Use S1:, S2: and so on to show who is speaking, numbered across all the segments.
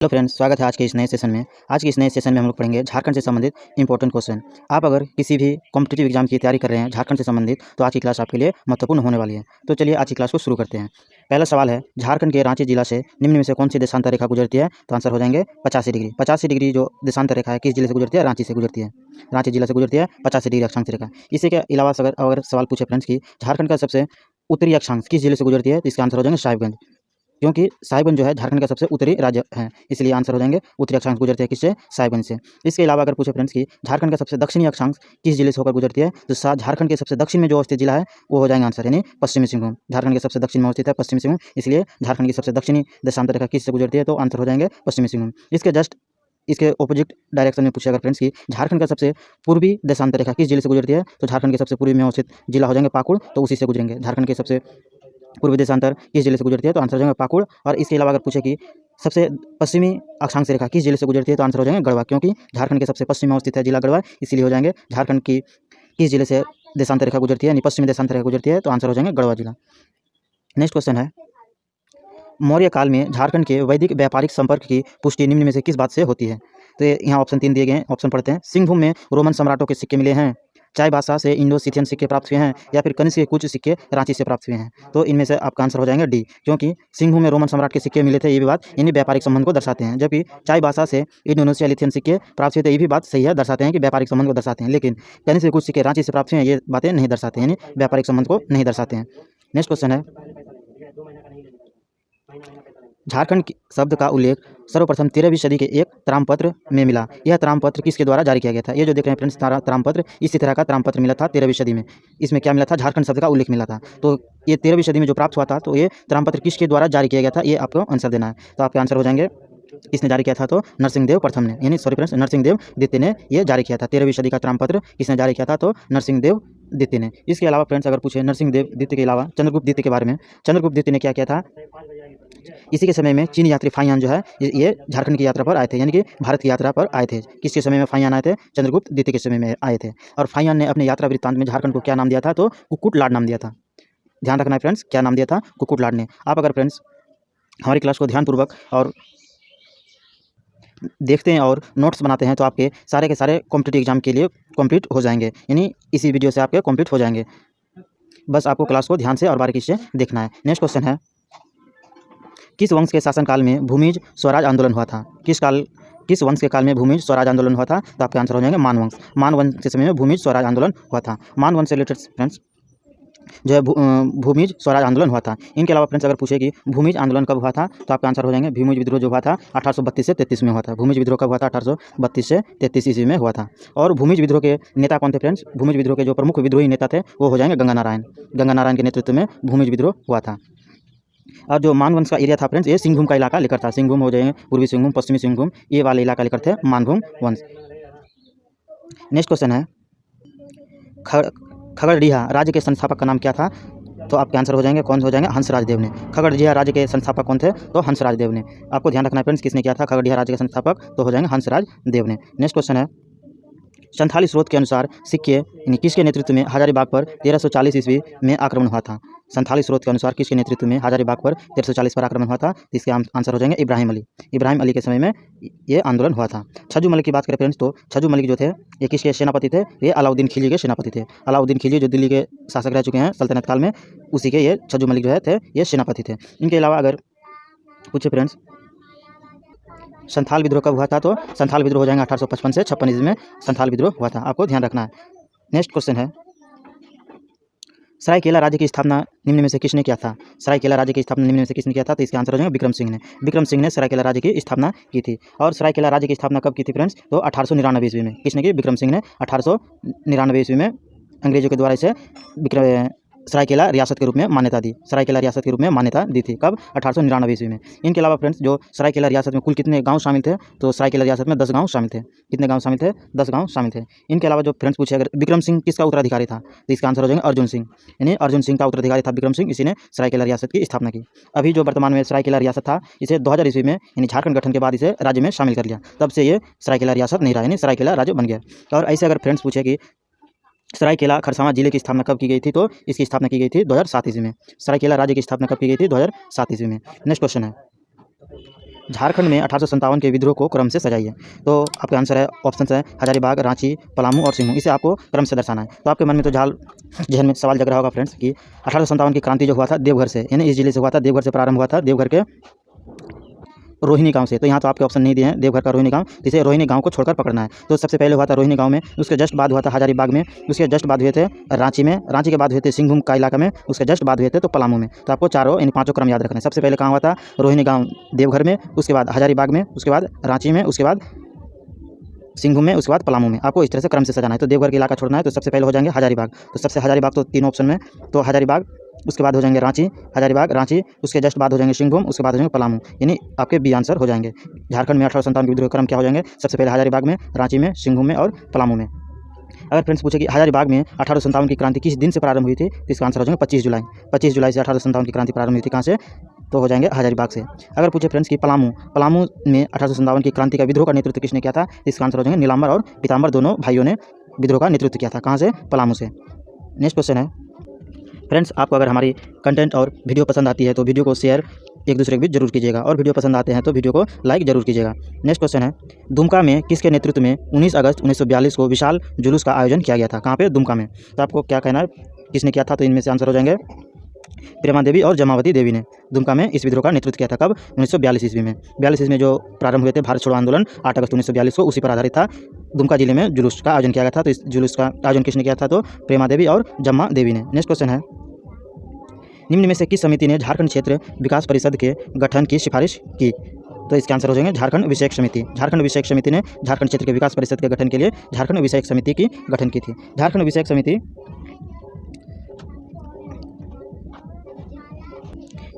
S1: Hello friends, स्वागत है आज के इस नए सेशन में। आज के इस नए सेशन में हम लोग पढ़ेंगे झारखंड से संबंधित इंपॉर्टेंट क्वेश्चन। आप अगर किसी भी कॉम्पिटिटिव एग्जाम की तैयारी कर रहे हैं झारखंड से संबंधित, तो आज की क्लास आपके लिए महत्वपूर्ण होने वाली है। तो चलिए आज की क्लास को शुरू करते हैं। पहला सवाल है, झारखंड के रांची जिला से निम्न में से कौन सी देशांतर रेखा गुजरती है? तो आंसर हो जाएंगे 85 डिग्री। 85 डिग्री जो देशांतर रेखा है किस जिले से गुजरती है? रांची से गुजरती है। रांची जिला से गुजरती है 85 डिग्री अक्षांश रेखा। इसी के अलावा अगर सवाल पूछे फ्रेंड्स की झारखंड का सबसे उत्तरी अक्षांश किस जिले से गुजरती है, तो इसका आंसर हो जाएंगे साहिबगंज, क्योंकि साहिबगंज जो है झारखंड का सबसे उत्तरी राज्य है, इसलिए आंसर हो जाएंगे उत्तरी अक्षांश गुजरती है किससे? साहिबगंज से। इसके अलावा अगर पूछे फ्रेंड्स की झारखंड का सबसे दक्षिणी अक्षांश किस जिले से होकर गुजरती है, तो झारखंड के सबसे दक्षिण में जो स्थित जिला है वो हो जाएगा आंसर, यानी पश्चिमी सिंहभूम। झारखंड के सबसे दक्षिण में स्थित है पश्चिमी सिंहभूम, इसलिए झारखंड की सबसे दक्षिणी देशांतर रेखा किस से गुजरती है, तो आंसर हो जाएंगे पश्चिमी सिंहभूम। इसके ऑपोजिट डायरेक्शन में पूछा अगर फ्रेंड्स की झारखंड का सबसे पूर्वी देशांतर रेखा किस जिले से गुजरती है, तो झारखंड के सबसे पूर्वी में स्थित जिला हो जाएंगे पाकुड़, तो उसी से गुजरेंगे। झारखंड के सबसे पूर्वी देशांतर किस जिले से गुजरती है, तो आंसर हो जाएगा पाकुड़। और इसके अलावा अगर पूछे कि सबसे पश्चिमी अक्षांश रेखा किस जिले से गुजरती है, तो आंसर हो जाएंगे गढ़वा, क्योंकि झारखंड के सबसे पश्चिम में स्थित है जिला गढ़वा, इसलिए हो जाएंगे झारखंड की किस जिले से देशांतर रेखा गुजरती है, यानी पश्चिमी देशांतर रेखा गुजरती है, तो आंसर हो जाएंगे गढ़वा जिला। नेक्स्ट क्वेश्चन है, मौर्य काल में झारखंड के वैदिक व्यापारिक संपर्क की पुष्टि निम्न में से किस बात से होती है? तो यहाँ ऑप्शन 3 दिए गए हैं, ऑप्शन पढ़ते हैं। सिंहभूम में रोमन सम्राटों के सिक्के मिले हैं, चाय बादशाह से इंडो सिथियन सिक्के प्राप्त हुए हैं, या फिर कनिष्क के कुछ सिक्के रांची से प्राप्त हुए हैं। तो इनमें से आपका आंसर हो जाएगा डी, क्योंकि सिंहभूम में रोमन सम्राट के सिक्के मिले थे, ये भी बात यानी व्यापारिक संबंध को दर्शाते हैं। जबकि चाय बादशाह से इंडोनेशिया लिथियन सिक्के प्राप्त हुए थे, ये भी बात सही है, दर्शाते हैं कि व्यापारिक संबंध को दर्शाते हैं। लेकिन कनिष्क के कुछ सिक्के रांची से प्राप्त हुए हैं, ये बातें नहीं दर्शाते हैं, यानी व्यापारिक संबंध को नहीं दर्शाते हैं। नेक्स्ट क्वेश्चन है, झारखंड शब्द का उल्लेख सर्वप्रथम 13वीं सदी के एक त्रामपत्र में मिला। यह त्रामपत्र किसके द्वारा जारी किया गया था? ये जो देख रहे हैं फ्रेंड्स त्रामपत्र, इसी तरह का त्रामपत्र मिला था 13वीं सदी में। इसमें क्या मिला था? झारखंड शब्द का उल्लेख मिला था। तो ये 13वीं सदी में जो प्राप्त हुआ था, तो ये त्रामपत्र किसके द्वारा जारी किया गया था, ये आपको आंसर देना है। तो आपके आंसर हो जाएंगे, किसने जारी किया था? तो नरसिंहदेव प्रथम ने, यानी सॉरी फ्रेंड्स, नरसिंहदेव द्वितीय ने ये जारी किया था। 13वीं सदी का त्रामपत्र किसने जारी किया था? तो नरसिंहदेव द्वितीय ने। इसके अलावा फ्रेंड्स अगर पूछे नरसिंहदेव द्वितीय के अलावा चंद्रगुप्त द्वितीय के बारे में, चंद्रगुप्त द्वितीय ने क्या किया था? इसी के समय में चीन यात्री फाहियान जो है ये झारखंड की यात्रा पर आए थे, यानी कि भारत की यात्रा पर आए थे। किसके समय में फाहियान आए थे? चंद्रगुप्त द्वितीय के समय में आए थे। और फाहियान ने अपने यात्रा वृत्तांत में झारखंड को क्या नाम दिया था? तो कुक्कुटलाड नाम दिया था। ध्यान रखना है फ्रेंड्स, क्या नाम दिया था? कुक्कुटलाड ने। आप अगर फ्रेंड्स हमारी क्लास को ध्यानपूर्वक और देखते हैं और नोट्स बनाते हैं, तो आपके सारे के सारे कॉम्पिटिटिव एग्जाम के लिए कंप्लीट हो जाएंगे, यानी इसी वीडियो से आपके कंप्लीट हो जाएंगे। बस आपको क्लास को ध्यान से और बारीकी से देखना है। नेक्स्ट क्वेश्चन है, किस वंश के शासनकाल में भूमिज स्वराज आंदोलन हुआ था? किस वंश के काल में भूमिज स्वराज आंदोलन हुआ था? तो आपके आंसर हो जाएंगे मान वंश। मान वंश के समय में भूमिज स्वराज आंदोलन हुआ था। मान वंश से रिलेटेड फ्रेंड्स जो है भूमिज स्वराज आंदोलन हुआ था। इनके अलावा फ्रेंड्स अगर पूछे कि भूमिज आंदोलन कब हुआ था, तो आपका आंसर हो जाएंगे भूमिज विद्रोह जो हुआ था 1832 से 33 में हुआ था। भूमिज विद्रोह कब हुआ था? 1832 से 33 ईस्वी में हुआ था। और भूमिज विद्रोह के नेता कौन थे फ्रेंड्स? भूमिज विद्रोह के जो प्रमुख विद्रोही नेता थे वो हो जाएंगे गंगा नारायण। गंगा नारायण के नेतृत्व में भूमिज विद्रोह हुआ था। और जो मान वंश का एरिया था फ्रेंड्स, ये सिंहभूम का इलाका लेकर था। सिंहभूम हो जाएंगे पूर्वी सिंहभूम, पश्चिमी सिंहभूम, ये वाले इलाका लेकर थे मानभूम वंश। नेक्स्ट क्वेश्चन है, खगड़िया राज्य के संस्थापक का नाम क्या था? तो आपके आंसर हो जाएंगे, कौन हो जाएंगे? हंसराज देव ने। खगड़िया राज्य के संस्थापक कौन थे? तो हंसराज देव ने। आपको ध्यान रखना है फ्रेंड्स, किसने किया था खगड़िया राज्य के संस्थापक? तो हो जाएंगे हंसराज देव ने। नेक्स्ट क्वेश्चन है, संथाली स्रोत के अनुसार सिक्के किसके नेतृत्व में हजारीबाग पर 1340 ईस्वी में आक्रमण हुआ था? संथाली स्रोत के अनुसार किसके नेतृत्व में हजारीबाग पर 1340 पर आक्रमण हुआ था? इसके आंसर हो जाएंगे इब्राहिम अली। इब्राहिम अली के समय में ये आंदोलन हुआ था। छज्जू मलिक की बात करें फ्रेंड्स, तो छज्जू मलिक जो थे ये किसके सेनापति थे? ये अलाउद्दीन खिलजी के सेनापति थे। अलाउद्दीन खिलजी जो दिल्ली के शासक रह चुके हैं सल्तनत काल में, उसी के ये छज्जू मलिक जो है थे ये सेनापति थे। इनके अलावा अगर पूछे फ्रेंड्स संथाल विद्रोह कब हुआ था, तो संथाल विद्रोह हो जाएगा 1855 से 56 ईस्वी में संथाल विद्रोह हुआ था। आपको ध्यान रखना है। नेक्स्ट क्वेश्चन है, सरायकेला राज्य की स्थापना निम्न में से किसने किया था? सरायकेला राज्य की स्थापना निम्न में से किसने किया था? तो इसका आंसर हो जाएगा विक्रम सिंह ने। विक्रम सिंह ने सरायकेला राज्य की स्थापना की थी। और सरायकेला राज्य की स्थापना कब की थी फ्रेंड्स? तो 1899 ईस्वी में। किसने की? विक्रम सिंह ने 1899 ईस्वी में अंग्रेजों के द्वारा इसे सरायकेला रियासत के रूप में मान्यता दी। सरायकेला रियासत के रूप में मान्यता दी थी कब? 1899 ईस्वी में। इनके अलावा फ्रेंड्स जो सरायकेला रियासत में कुल कितने गांव शामिल थे? तो सरायकेला रियासत में 10 गांव शामिल थे। कितने गांव शामिल थे? 10 गांव शामिल थे। इनके अलावा जो फ्रेंड्स पूछे अगर विक्रम सिंह किसका उत्तराधिकारी था, तो इसका आंसर हो जाएगा अर्जुन सिंह, यानी अर्जुन सिंह का उत्तराधिकारी था विक्रम सिंह। इसी ने सरायकेला रियासत की स्थापना की। अभी जो वर्तमान में सरायकेला रियासत था, इसे 2000 ईस्वी में यानी झारखंड गठन के बाद इसे राज्य में शामिल कर लिया। तब से ये सरायकेला रियासत नहीं रहा, यानी सरायकेला राज्य बन गया। और ऐसे अगर फ्रेंड्स पूछे कि सरायकेला खरसावां जिले की स्थापना कब की गई थी, तो इसकी स्थापना की गई थी 2007 ईस्वी में। सरायकेला राज्य की स्थापना कब की गई थी? 2007 ईस्वी में। नेक्स्ट क्वेश्चन है, झारखंड में 1857 के विद्रोह को क्रम से सजाइए। तो आपका आंसर है ऑप्शन है हजारीबाग, रांची, पलामू और सिंहभूम। इसे आपको क्रम से दर्शाना है। तो आपके मन में तो जहन में सवाल जग रहा होगा फ्रेंड्स कि 1857 की क्रांति जो हुआ था देवघर से, यानी इस जिले से हुआ था, देवघर से प्रारंभ हुआ था, देवघर के रोहिणी गांव से। तो यहाँ तो आपके ऑप्शन नहीं दिए हैं, देवघर का रोहिणी गांव, इसे रोहिणी गांव को छोड़कर पकड़ना है। तो सबसे पहले हुआ था रोहिणी गांव में, उसके जस्ट बाद हुआ था हजारीबाग में, उसके जस्ट बाद हुए थे रांची में, रांची के बाद हुए थे सिंहभूम का इलाका में, उसके जस्ट बाद हुए थे तो पलामू में। तो आपको चारों इन पांचों क्रम याद रखना है। सबसे पहले कहाँ हुआ था? रोहिणी गांव देवघर में, उसके बाद हजारीबाग में, उसके बाद रांची में, उसके बाद सिंहभूम में, उसके बाद पलामू में। आपको इस तरह से क्रम से सजाना है। तो देवघर का इलाका छोड़ना है, तो सबसे पहले हो जाएंगे हजारीबाग। तो सबसे हजारीबाग तो तीन ऑप्शन में, तो हजारीबाग, उसके बाद हो जाएंगे रांची, हजारीबाग, रांची, उसके जस्ट बाद हो जाएंगे सिंहभूम, उसके बाद हो जाएंगे पलामू, यानी आपके बी आंसर हो जाएंगे। झारखंड में 1857 के विद्रोह क्रम क्या हो जाएंगे? सबसे पहले हजारीबाग में, रांची में, सिंहभूम में और पलामू में। अगर फ्रेंड्स पूछे कि हजारीबाग में 1857 की क्रांति किस दिन से प्रारंभ हुई थी, तो इसका आंसर हो जाएगा 25 जुलाई। 25 जुलाई से 1857 की क्रांति प्रारंभ हुई थी। कहाँ से? तो हो जाएंगे हजारीबाग से। अगर पूछे फ्रेंड्स कि पलामू में 1857 की क्रांति का विद्रोह का नेतृत्व किसने किया था, इसका आंसर हो जाएंगे नीलांबर और पीतांबर, दोनों भाइयों ने विद्रोह का नेतृत्व किया था। कहाँ से? पलामू से। नेक्स्ट क्वेश्चन है फ्रेंड्स, आपको अगर हमारी कंटेंट और वीडियो पसंद आती है तो वीडियो को शेयर एक दूसरे के बीच जरूर कीजिएगा, और वीडियो पसंद आते हैं तो वीडियो को लाइक जरूर कीजिएगा। नेक्स्ट क्वेश्चन है, दुमका में किसके नेतृत्व में 19 अगस्त 1942 को विशाल जुलूस का आयोजन किया गया था? कहाँ पे? दुमका में। तो आपको क्या कहना है, किसने किया था? तो इनमें से आंसर हो जाएंगे प्रेमा देवी और जमावती देवी ने दुमका में इस विद्रोह का नेतृत्व किया था। कब? 1942 ईस्वी में। 42 ईस्वी में जो प्रारंभ हुए थे भारत छोड़ो आंदोलन 8 अगस्त 1942 को, उसी पर आधारित था। दुमका जिले में जुलूस का आयोजन किया गया था। तो इस जुलूस का आयोजन किसने किया था? तो प्रेमा देवी और जम्मा देवी ने। नेक्स्ट क्वेश्चन है, निम्न में से किस समिति ने झारखंड क्षेत्र विकास परिषद के गठन की सिफारिश की? तो इसके आंसर हो जाएंगे झारखंड विषयक समिति। झारखंड विषयक समिति ने झारखंड क्षेत्र के विकास परिषद के गठन के लिए झारखंड विषयक समिति की गठन की थी। झारखंड विषयक समिति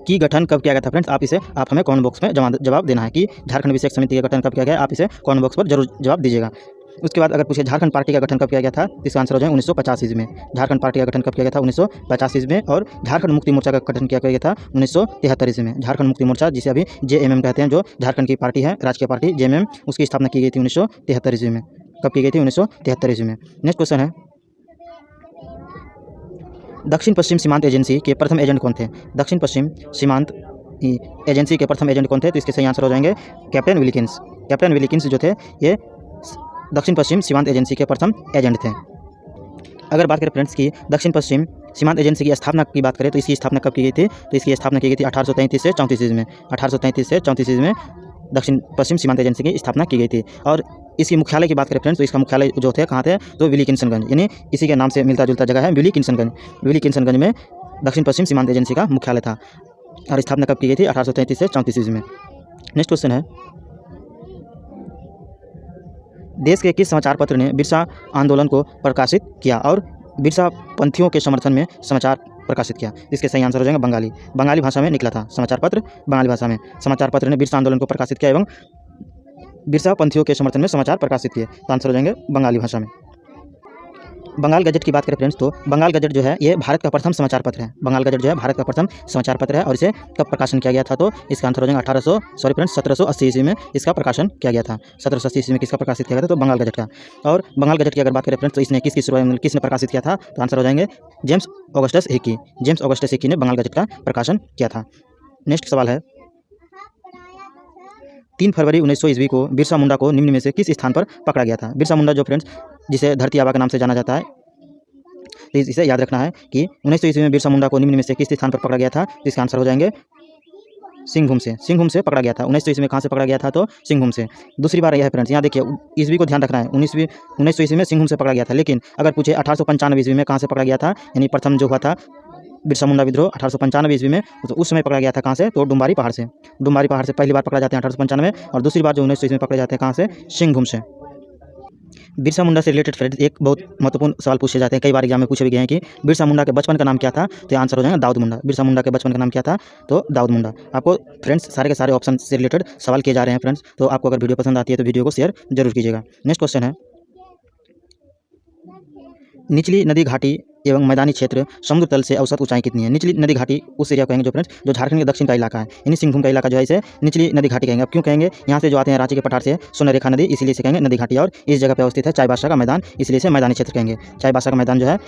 S1: की गठन कब किया गया था फ्रेंड्स? आप हमें कमेंट बॉक्स में जवाब देना है कि झारखंड विषयक समिति का गठन कब किया गया। आप इसे कमेंट बॉक्स पर जरूर जवाब दीजिएगा। उसके बाद अगर पूछे झारखंड पार्टी का गठन कब किया गया था, इसका आंसर हो जाएगा 1950 ईस्वी में। झारखंड पार्टी का गठन कब किया गया था? 1950 ईस्वी में। और झारखंड मुक्ति मोर्चा का गठन किया गया था 1973 ईस्वी में। झारखंड मुक्ति मोर्चा, जिसे अभी जेएमएम कहते हैं, जो झारखंड की पार्टी है, राजकीय पार्टी जेएमएम, उसकी स्थापना की गई थी 1973 ईस्वी में। कब की गई थी? 1973 ईस्वी में। नेक्स्ट क्वेश्चन है, दक्षिण पश्चिम सीमांत एजेंसी के प्रथम एजेंट कौन थे? दक्षिण पश्चिम सीमांत एजेंसी के प्रथम एजेंट कौन थे? तो इसके सही आंसर हो जाएंगे कैप्टन विलिकिंस। कैप्टन विलिकिंस जो थे, ये दक्षिण पश्चिम सीमांत एजेंसी के प्रथम एजेंट थे। अगर बात करें फ्रेंड्स की दक्षिण पश्चिम सीमांत एजेंसी की स्थापना की बात करें, तो इसकी स्थापना कब की गई थी? तो इसकी स्थापना की गई थी 1833 से 34 ईस्वी में। 1833 से 34 ईस्वी में दक्षिण पश्चिम सीमांत एजेंसी की स्थापना की गई थी। और इसकी मुख्यालय की बात करें फ्रेंड्स, तो इसका मुख्यालय जो थे कहाँ थे? तो विलिकिंसनगंज, यानी इसी के नाम से मिलता जुलता जगह है विलिकिंसनगंज। विलिकिंसनगंज में दक्षिण पश्चिम सीमांत एजेंसी का मुख्यालय था। और स्थापना कब की गई थी? 1833 से 34 ईस्वी में। नेक्स्ट क्वेश्चन है, देश के किस समाचार पत्र ने बिरसा आंदोलन को प्रकाशित किया और बिरसा पंथियों के समर्थन में समाचार प्रकाशित किया? इसके सही आंसर हो जाएगा बंगाली भाषा में निकला था समाचार पत्र। बंगाली भाषा में समाचार पत्र ने बिरसा आंदोलन को प्रकाशित किया एवं बिरसा पंथियों के समर्थन में समाचार प्रकाशित किए। तो आंसर हो जाएंगे बंगाली भाषा में। बंगाल गजट की बात करें फ्रेंड्स, तो बंगाल गजट जो है ये भारत का प्रथम समाचार पत्र है। बंगाल गजट जो है भारत का प्रथम समाचार पत्र है। और इसे कब प्रकाशन किया गया था? तो इसका आंसर हो जाएगा 1780 ईस्वी में इसका प्रकाशन किया गया था। 1780 ईस्वी में किसका प्रकाशित किया गया था? तो बंगाल गजट का। और बंगाल गजट की अगर बात करें फ्रेंड्स, तो इसने किसने प्रकाशित किया था? तो आंसर हो जाएंगे James Augustus Hicky. James Augustus Hicky ने बंगाल गजट का प्रकाशन किया था। नेक्स्ट सवाल है, 3 फरवरी 1900 ईस्वी को बिरसा मुंडा को निम्न में से किस स्थान पर पकड़ा गया था? बिरसा मुंडा जो फ्रेंड्स, जिसे धरती आबा के नाम से जाना जाता है, तो इसे याद रखना है कि 1900 ईस्वी में बिरसा मुंडा को निम्न में से किस स्थान पर पकड़ा गया था? इसका आंसर हो जाएंगे सिंहभूम से। सिंहभूम से पकड़ा गया था। 1900 ईस्वी में कहाँ से पकड़ा गया था? तो सिंहभूम से। दूसरी बार यह है फ्रेंड्स, यहाँ देखिए ईस्वी को ध्यान रखना है। 1900 ईस्वी में सिंहभूम से पकड़ा गया था। लेकिन अगर पूछे 1895 ईस्वी में कहाँ से पकड़ा गया था, यानी प्रथम जो हुआ था बिरसा मुंडा विद्रोह 1895 ईस्वी में, तो उस समय पकड़ा गया था कहाँ से? तो डुम्बारी पहाड़ से। डुम्बारी पहाड़ से पहली बार पकड़ा जाते हैं 1895, और दूसरी बार जो 1900 ईस्वी में पकड़े जाते हैं कहाँ से? सिंहभूम से। बिरसा मुंडा से रिलेटेड फ्रेंड्स एक बहुत महत्वपूर्ण सवाल पूछे जाते हैं, कई बार एग्जाम में पूछे भी गए हैं कि बिरसा मुंडा के बचपन का नाम क्या था? तो आंसर हो जाएगा दाऊद मुंडा। बिरसा मुंडा के बचपन का नाम क्या था? तो दाऊद मुंडा। आपको फ्रेंड्स सारे के सारे ऑप्शन से रिलेटेड सवाल किए जा रहे हैं फ्रेंड्स, तो आपको अगर वीडियो पसंद आती है तो वीडियो को शेयर जरूर कीजिएगा। नेक्स्ट क्वेश्चन है, निचली नदी घाटी एवं मैदानी क्षेत्र समुद्र तल से औसत ऊंचाई कितनी है? निचली नदी घाटी उस एरिया कहेंगे जो फ्रेंड्स जो झारखंड के दक्षिण का इलाका है, यानी सिंहभूम का इलाका जो है इसे निचली नदी घाटी कहेंगे। अब क्यों कहेंगे? यहाँ से जो आते हैं रांची के पठार से सोनरेखा नदी, इसलिए इसे कहेंगे नदी घाटी। और इस जगह पर अवस्थित है चाईबासा का मैदान, इसलिए इसे मैदानी क्षेत्र कहेंगे। चाईबासा का मैदान जो है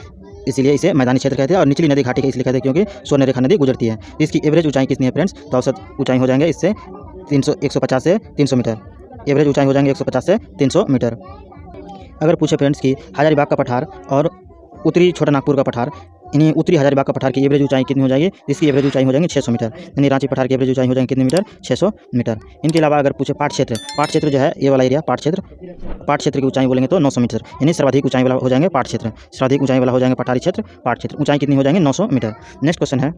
S1: इसलिए इसे मैदानी क्षेत्र कहते हैं। और निचली नदी घाटी का इसलिए कहते हैं क्योंकि सोनरेखा नदी गुजरती है। इसकी एवरेज ऊंचाई कितनी है फ्रेंड्स? तो औसत ऊंचाई हो जाएंगे इससे 150 से 300 मीटर। एवरेज ऊंचाई हो जाएंगे 150 से 300 मीटर। अगर पूछे फ्रेंड्स कि हजारीबाग का पठार और उत्तरी छोटा नागपुर का पठार, यानी उत्तरी हजारीबाग का पठार की एवरेज ऊंचाई कितनी हो जाएगी, इसकी एवरेज ऊंचाई हो जाएंगे 600 मीटर। यानी रांची पठार की एवरेज ऊंचाई हो जाएंगे कितने मीटर, 600 मीटर। इनके अलावा अगर पूछे पाट क्षेत्र जो है ये वाला एरिया, पाट क्षेत्र की ऊंचाई बोलेंगे तो 900 मीटर। यानी सर्वाधिक ऊंचाई वाला हो जाएंगे पाट क्षेत्र, सर्वाधिक ऊंचाई वाला हो जाएंगे पठारी क्षेत्र, पाट क्षेत्र। ऊंचाई कितनी हो जाएंगे, 900 मीटर। नेक्स्ट क्वेश्चन है,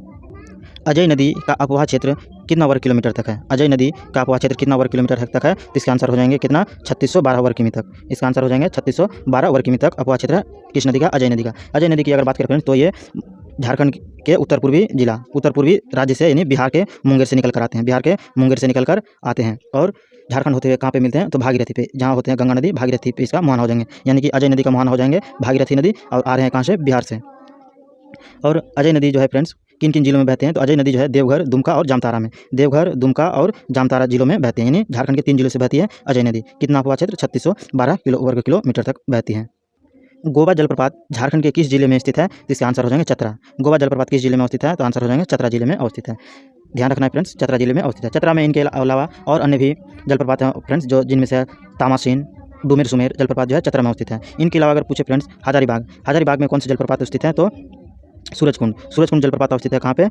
S1: अजय नदी का अपवाह क्षेत्र कितना वर्ग किलोमीटर तक है। अजय नदी का अपवाह क्षेत्र कितना वर्ग किलोमीटर तक है, तो इसका आंसर हो जाएंगे कितना, 3612 वर्ग किमी तक। इसका आंसर हो जाएंगे 3612 वर्ग किमी तक अपवाह क्षेत्र किस नदी का, अजय नदी का। अजय नदी की अगर बात करें तो ये झारखंड के उत्तर पूर्वी राज्य से, यानी बिहार के मुंगेर से निकल कर आते हैं, बिहार के मुंगेर से निकल कर आते हैं और झारखंड होते हुए कहाँ पे मिलते हैं, तो भागीरथी पे, जहाँ होते हैं गंगा नदी, भागीरथी पे इसका मुहाना हो जाएंगे। यानी कि अजय नदी का मुहाना हो जाएंगे भागीरथी नदी, और आ रहे हैं कहाँ से, बिहार से। और अजय नदी जो है फ्रेंड्स किन किन जिलों में बहते हैं, तो अजय नदी जो है देवघर, दुमका और जामताड़ा में, देवघर, दुमका और जामताड़ा जिलों में बहते हैं। यानी झारखंड के 3 जिलों से बहती है अजय नदी। कितना अपवाह क्षेत्र, 3612 वर्ग किलोमीटर तक बहती है। गोवा जलप्रपात झारखंड के किस जिले में स्थित है, तो इसका आंसर हो जाएंगे चतरा। गोवा जलप्रपात किस जिले में अवस्थित है, तो आंसर हो जाएंगे चतरा जिले में अवस्थित है। ध्यान रखना है फ्रेंड्स, चतरा जिले में अवस्थित है। चतरा में इनके अलावा और अन्य भी जलप्रपात हैं फ्रेंड्स, जो जिनमें से तामासीन, डुमेर सुमेर जलप्रपात जो है चतरा में अवस्थित है। इनके अलावा अगर पूछे फ्रेंड्स हजारीबाग में कौन से जलप्रपात स्थित है, तो सूरजकुंड जलप्रपात अवस्थित है कहाँ पे,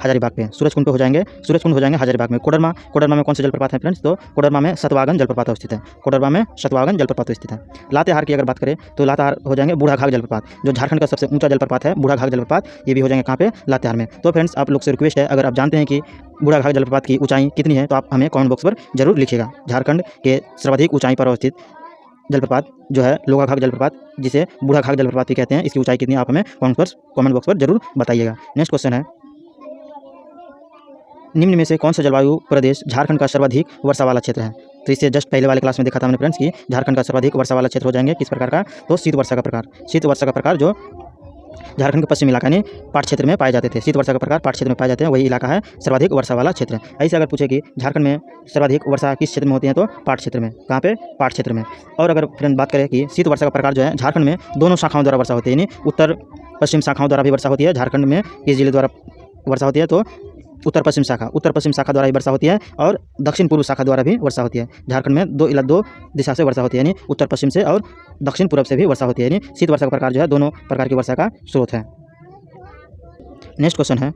S1: हजारीबाग पे। सूरजकुंड हो जाएंगे हजारीबाग में। कोडरमा में कौन से जलप्रपात है फ्रेंड्स, तो कोडरमा में सतवागन जलप्रपात अवस्थित है, कोडरमा में सतवागन जलप्रपात स्थित है। लातेहार की अगर बात करें तो लातेहार हो जाएंगे बूढ़ाघाघ जलप्रपात, जो झारखंड का सबसे ऊंचा जलप्रपात है बूढ़ाघाघ जलप्रपात, ये भी हो जाएंगे कहाँ पे, लातेहार में। तो फ्रेंड्स आप लोग से रिक्वेस्ट है, अगर आप जानते हैं कि बूढ़ाघाघ जलप्रपात की ऊंचाई कितनी है, तो आप हमें कमेंट बॉक्स पर जरूर लिखिएगा। झारखंड के सर्वाधिक ऊंचाई पर अवस्थित जलप्रपात जो है लोगाघाघ जलप्रपात, जिसे बूढ़ाघाघ जलप्रपात भी कहते हैं, इसकी ऊंचाई कितनी आप हमें कमेंट बॉक्स पर जरूर बताइएगा। नेक्स्ट क्वेश्चन है, निम्न में से कौन सा जलवायु प्रदेश झारखंड का सर्वाधिक वर्षा वाला क्षेत्र है। तो इससे जस्ट पहले वाले क्लास में देखा था हमने फ्रेंड्स कि झारखंड का सर्वाधिक वर्षा वाला क्षेत्र हो जाएंगे किस प्रकार का, तो शीत वर्षा का प्रकार जो झारखंड के पश्चिमी इलाका यानी पाट क्षेत्र में पाए जाते थे। शीत वर्षा का प्रकार पाट क्षेत्र में पाए जाते हैं, वही इलाका है सर्वाधिक वर्षा वाला क्षेत्र। ऐसे अगर पूछे कि झारखंड में सर्वाधिक वर्षा किस क्षेत्र में होती है, तो पाट क्षेत्र में। कहाँ पे, पाट क्षेत्र में। और अगर फ्रेंड बात करें कि शीत वर्षा का प्रकार जो है झारखंड में दोनों शाखाओं द्वारा वर्षा होती है, यानी उत्तर पश्चिम शाखाओं द्वारा भी वर्षा होती है। झारखंड में किस जिले द्वारा वर्षा होती है, तो उत्तर पश्चिम शाखा द्वारा भी वर्षा होती है, और दक्षिण पूर्व शाखा द्वारा भी वर्षा होती है। झारखंड में दो दिशा से वर्षा होती है, यानी उत्तर पश्चिम से और दक्षिण पूर्व से भी वर्षा होती है। यानी शीत वर्षा का प्रकार जो है दोनों प्रकार की वर्षा का स्रोत है। नेक्स्ट क्वेश्चन है,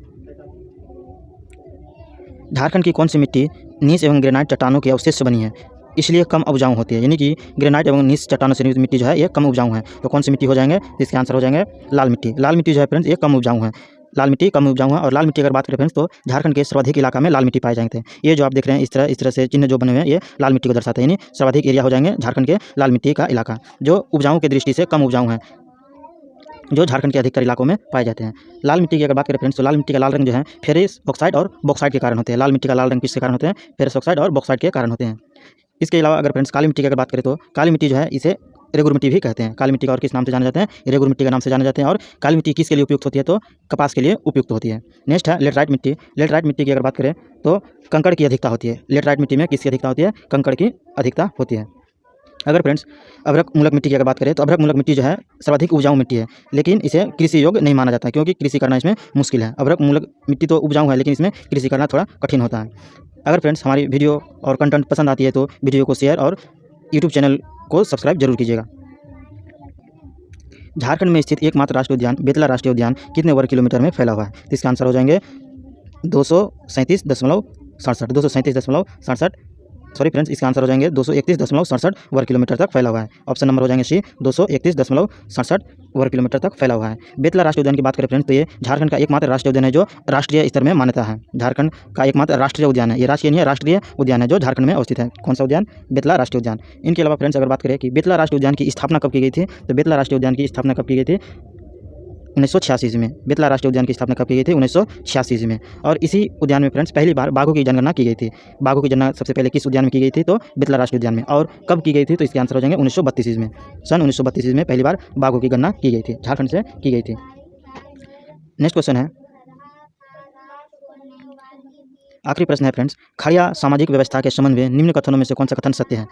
S1: झारखंड की कौन सी मिट्टी नीच एवं ग्रेनाइट चट्टानों के अवशेष से बनी है, इसलिए कम उपजाऊ होती है। यानी कि ग्रेनाइट एवं नीच चट्टानों से निर्मित मिट्टी जो है ये कम उपजाऊ है। तो कौन सी मिट्टी हो जाएंगे, इसके आंसर हो जाएंगे लाल मिट्टी। लाल मिट्टी जो है फ्रेंड्स ये कम उपजाऊ है, लाल मिट्टी कम उपजाऊ है। और लाल मिट्टी अगर बात करें फ्रेंड्स, तो झारखंड के सर्वाधिक इलाका में लाल मिट्टी पाए जाते हैं। ये जो आप देख रहे हैं इस तरह से चिन्ह जो बने हुए हैं, ये लाल मिट्टी को दर्शाते हैं। यानी सर्वाधिक एरिया हो जाएंगे झारखंड के लाल मिट्टी का इलाका, जो उपजाऊ की दृष्टि से कम उपजाऊ है, जो झारखंड के अधिकतर इलाकों में पाए जाते हैं। लाल मिट्टी की अगर बात करें फ्रेंड्स, तो लाल मिट्टी का लाल रंग जो है फेरस ऑक्साइड और बॉक्साइड के कारण होते हैं। लाल मिट्टी का लाल रंग किसके कारण होते हैं, फेरस ऑक्साइड और बॉक्साइड के कारण होते हैं। इसके अलावा अगर फ्रेंड्स काली मिट्टी की अगर बात करें, तो काली मिट्टी जो है इसे रेगुर मिट्टी भी कहते हैं। काली मिट्टी का और किस नाम से जाना जाते हैं, रेगुर मिट्टी का नाम से जाने जाते हैं। और काली मिट्टी किसके लिए उपयुक्त होती है, तो कपास के लिए उपयुक्त होती है। नेक्स्ट है लेटराइट मिट्टी। लेटराइट मिट्टी की अगर बात करें तो कंकड़ की अधिकता होती है। लेटराइट मिट्टी में किसकी अधिकता होती है, कंकड़ की अधिकता होती है। अगर फ्रेंड्स अभ्रक मूलक मिट्टी की अगर बात करें, तो अभ्रक मूलक मिट्टी जो है सर्वाधिक उपजाऊ मिट्टी है, लेकिन इसे कृषि योग्य नहीं माना जाता, क्योंकि कृषि करना इसमें मुश्किल है। अभ्रक मूलक मिट्टी तो उपजाऊ है, लेकिन इसमें कृषि करना थोड़ा कठिन होता है। अगर फ्रेंड्स हमारी वीडियो और कंटेंट पसंद आती है, तो वीडियो को शेयर और यूट्यूब चैनल को सब्सक्राइब जरूर कीजिएगा। झारखंड में स्थित एकमात्र राष्ट्रीय उद्यान बेतला राष्ट्रीय उद्यान कितने वर्ग किलोमीटर में फैला हुआ है, तो इसका आंसर हो जाएंगे 237.67 सॉरी फ्रेंड्स, इसका आंसर हो जाएंगे 231.67 वर्ग किलोमीटर तक फैला हुआ है। ऑप्शन नंबर हो जाएंगे सी, 231.67 वर्ग किलोमीटर तक फैला हुआ है। बेतला राष्ट्रीय उद्यान की बात करें फ्रेंड्स, तो ये झारखंड का एकमात्र राष्ट्रीय उद्यान है जो राष्ट्रीय स्तर में मान्यता है। झारखंड का एकमात्र राष्ट्रीय उद्यान है, ये राष्ट्रीय नहीं है, राष्ट्रीय उद्यान है जो झारखंड में अवस्थित है। कौन सा उद्यान, बेतला राष्ट्रीय उद्यान। इनके अलावा फ्रेंड्स अगर बात करें कि बेतला राष्ट्रीय उद्यान की स्थापना कब की गई थी, तो बेतला राष्ट्रीय उद्यान की स्थापना कब की गई थी, 1986 में। बेतला राष्ट्रीय उद्यान की स्थापना कब की गई थी, 1986 में। और इसी उद्यान में फ्रेंड्स पहली बार बाघों की जनगणना की गई थी। बाघों की जनगणना सबसे पहले किस उद्यान में की गई थी, तो बेतला राष्ट्रीय उद्यान में। और कब की गई थी, तो इसके आंसर हो जाएंगे 1932 में। सन 1932 में पहली बार बाघों की गणना की गई थी, झारखंड से की गई थी। नेक्स्ट क्वेश्चन है, आखिरी प्रश्न है फ्रेंड्स, खाड़िया सामाजिक व्यवस्था के संबंध में निम्न कथनों में से कौन सा कथन सत्य है।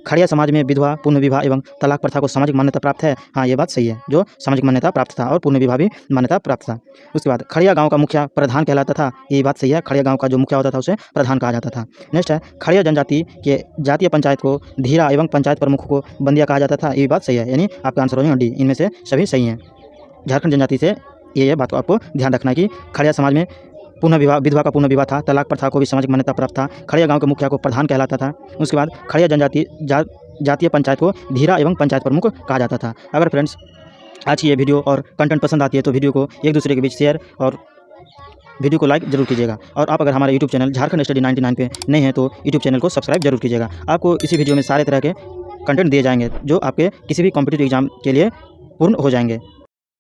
S1: खड़िया समाज में विधवा, पूर्ण विवाह एवं तलाक प्रथा को सामाजिक मान्यता प्राप्त है। हाँ, ये बात सही है, जो सामाजिक मान्यता प्राप्त था और पूर्ण विवाह भी मान्यता प्राप्त था। उसके बाद खड़िया गाँव का मुखिया प्रधान कहलाता था। ये बात सही है, खड़िया गाँव का जो मुखिया होता था उसे प्रधान कहा जाता था। नेक्स्ट है, खड़िया जनजाति के जातीय पंचायत को धीरा एवं पंचायत प्रमुख को बंदिया कहा जाता था। ये बात सही है, यानी आपका आंसर हो जाएगा डी। इनमें से सभी सही हैं। झारखंड जनजाति से ये बात को आपको ध्यान रखना है कि खड़िया समाज में पूर्ण विवाह, विधवा का पूर्ण विवाह था, तलाक प्रथा को भी सामाजिक मान्यता प्राप्त था, खड़िया गांव के मुखिया को प्रधान कहलाता था। उसके बाद खड़िया जनजाति जातीय पंचायत को धीरा एवं पंचायत प्रमुख कहा जाता था। अगर फ्रेंड्स आज की ये वीडियो और कंटेंट पसंद आती है तो वीडियो को एक दूसरे के बीच शेयर और वीडियो को लाइक जरूर कीजिएगा। और आप अगर हमारे यूट्यूब चैनल झारखंड स्टडी 99 पे नए हैं तो यूट्यूब चैनल को सब्सक्राइब जरूर कीजिएगा। आपको इसी वीडियो में सारे तरह के कंटेंट दिए जाएंगे जो आपके किसी भी कॉम्पिटिटिव एग्जाम के लिए पूर्ण हो जाएंगे।